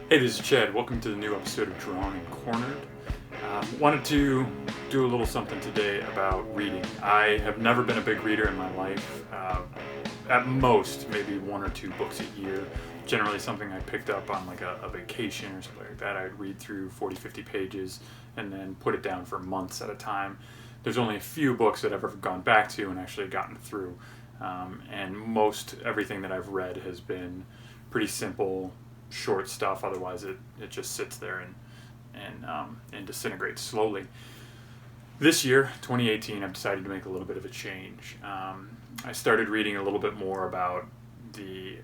Hey, this is Chad. Welcome to the new episode of Drawn and Cornered. Wanted to do a little something today about reading. I have never been a big reader in my life. At most, maybe one or two books a year. Generally something I picked up on like a vacation or something like that. I'd read through 40, 50 pages and then put it down for months at a time. There's only a few books that I've ever gone back to and actually gotten through. And most everything that I've read has been pretty simple, short stuff. Otherwise it just sits there and disintegrates slowly. This year, 2018, I've decided to make a little bit of a change. I started reading a little bit more about the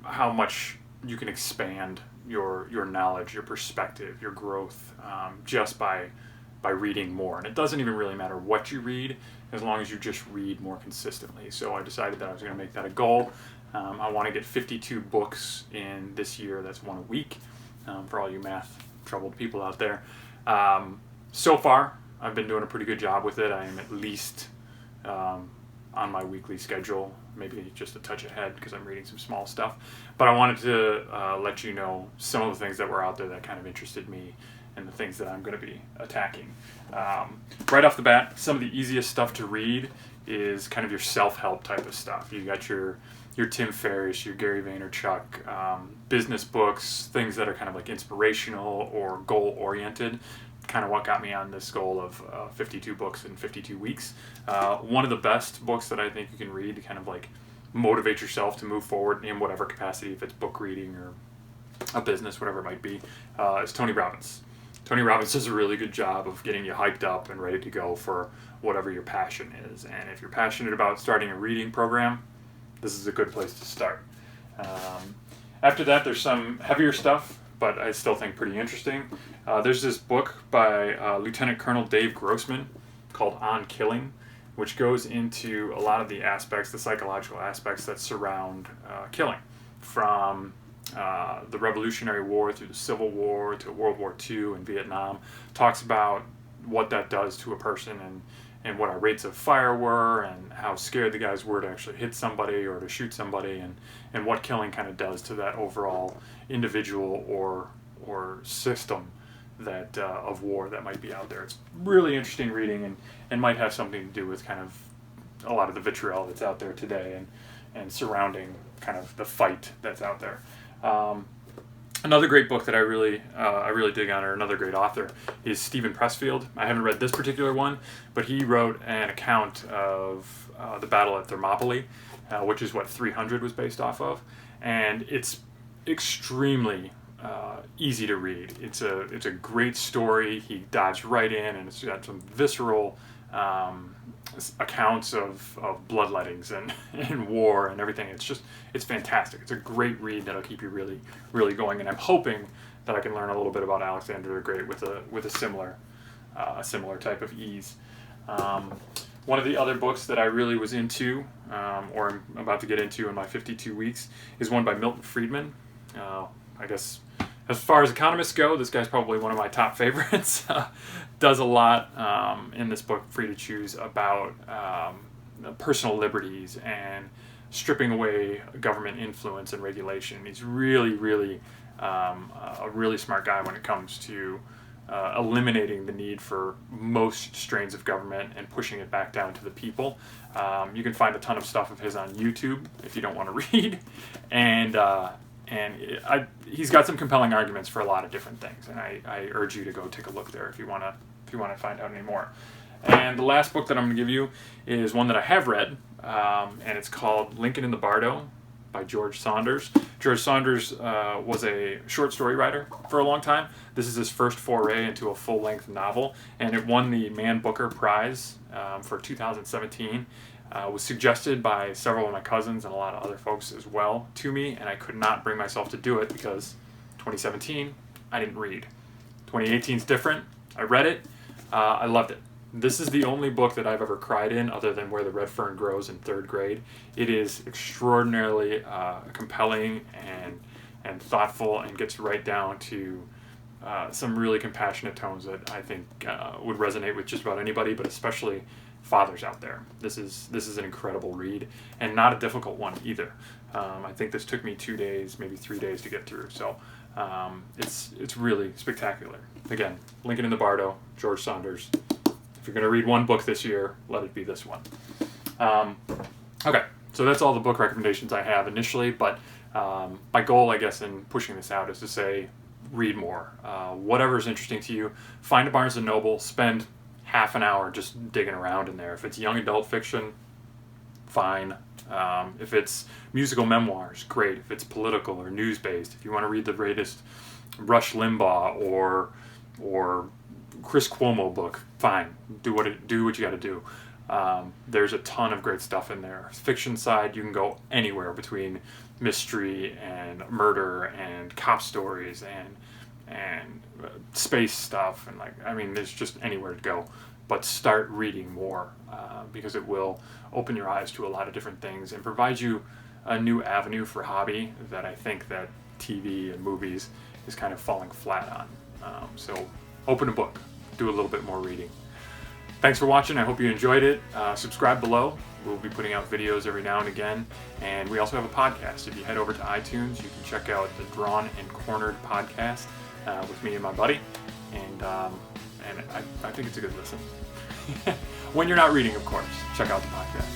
how much you can expand your knowledge, your perspective, your growth, just by reading more. And it doesn't even really matter what you read, as long as you just read more consistently. So I decided that I was going to make that a goal. I want to get 52 books in this year. That's one a week, for all you math troubled people out there. So far, I've been doing a pretty good job with it. I am at least on my weekly schedule, maybe just a touch ahead because I'm reading some small stuff. But I wanted to let you know some of the things that were out there that kind of interested me and the things that I'm going to be attacking. Right off the bat, some of the easiest stuff to read is kind of your self-help type of stuff. You got your Tim Ferriss, your Gary Vaynerchuk, business books, things that are kind of like inspirational or goal-oriented. Kind of what got me on this goal of 52 books in 52 weeks. One of the best books that I think you can read to kind of like motivate yourself to move forward in whatever capacity, if it's book reading or a business, whatever it might be, is Tony Robbins. Tony Robbins does a really good job of getting you hyped up and ready to go for whatever your passion is. And if you're passionate about starting a reading program, this is a good place to start. After that, there's some heavier stuff, but I still think pretty interesting. There's this book by Lieutenant Colonel Dave Grossman called On Killing, which goes into a lot of the aspects, the psychological aspects that surround killing, from the Revolutionary War through the Civil War to World War II and Vietnam. Talks about what that does to a person and what our rates of fire were and how scared the guys were to actually hit somebody or to shoot somebody, and what killing kind of does to that overall individual or system that of war that might be out there. It's really interesting reading and might have something to do with kind of a lot of the vitriol that's out there today and surrounding kind of the fight that's out there. Another great book that I really dig on, or another great author, is Stephen Pressfield. I haven't read this particular one, but he wrote an account of the battle at Thermopylae, which is what 300 was based off of, and it's extremely easy to read. It's a great story. He dives right in, and it's got some visceral accounts of bloodlettings and war and everything. It's fantastic. It's a great read that'll keep you really, really going. And I'm hoping that I can learn a little bit about Alexander the Great with a similar type of ease. One of the other books that I really was into, or I'm about to get into in my 52 weeks, is one by Milton Friedman. I guess as far as economists go, this guy's probably one of my top favorites. Does a lot in this book, Free to Choose, about personal liberties and stripping away government influence and regulation. He's really, really a really smart guy when it comes to eliminating the need for most strains of government and pushing it back down to the people. You can find a ton of stuff of his on YouTube if you don't want to read, and he's got some compelling arguments for a lot of different things, and I urge you to go take a look there if you want to find out any more. And the last book that I'm going to give you is one that I have read, and it's called Lincoln in the Bardo by George Saunders. George Saunders was a short story writer for a long time. This is his first foray into a full-length novel, and it won the Man Booker Prize for 2017. Was suggested by several of my cousins and a lot of other folks as well to me, and I could not bring myself to do it because 2017, I didn't read. 2018 is different. I read it. I loved it. This is the only book that I've ever cried in other than Where the Red Fern Grows in third grade. It is extraordinarily compelling and thoughtful, and gets right down to some really compassionate tones that I think would resonate with just about anybody, but especially fathers out there. This is an incredible read, and not a difficult one either. I think this took me 2 days, maybe 3 days to get through. So It's really spectacular. Again, Lincoln in the Bardo, George Saunders. If you're going to read one book this year, let it be this one. Okay, so that's all the book recommendations I have initially, but my goal, I guess, in pushing this out is to say, read more. Whatever's interesting to you, find a Barnes & Noble, spend half an hour just digging around in there. If it's young adult fiction, fine. If it's musical memoirs, great. If it's political or news-based, if you want to read the latest Rush Limbaugh or Chris Cuomo book, fine. Do what you got to do. There's a ton of great stuff in there. Fiction side, you can go anywhere between mystery and murder and cop stories and space stuff, and there's just anywhere to go. But start reading more because it will open your eyes to a lot of different things and provide you a new avenue for hobby that I think that TV and movies is kind of falling flat on. So open a book, do a little bit more reading. Thanks for watching. I hope you enjoyed it. Subscribe below. We'll be putting out videos every now and again. And we also have a podcast. If you head over to iTunes, you can check out the Drawn and Cornered podcast with me and my buddy. And I think it's a good listen. When you're not reading, of course, check out the podcast.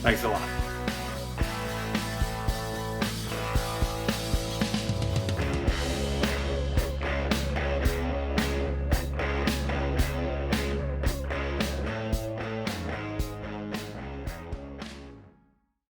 Thanks a lot.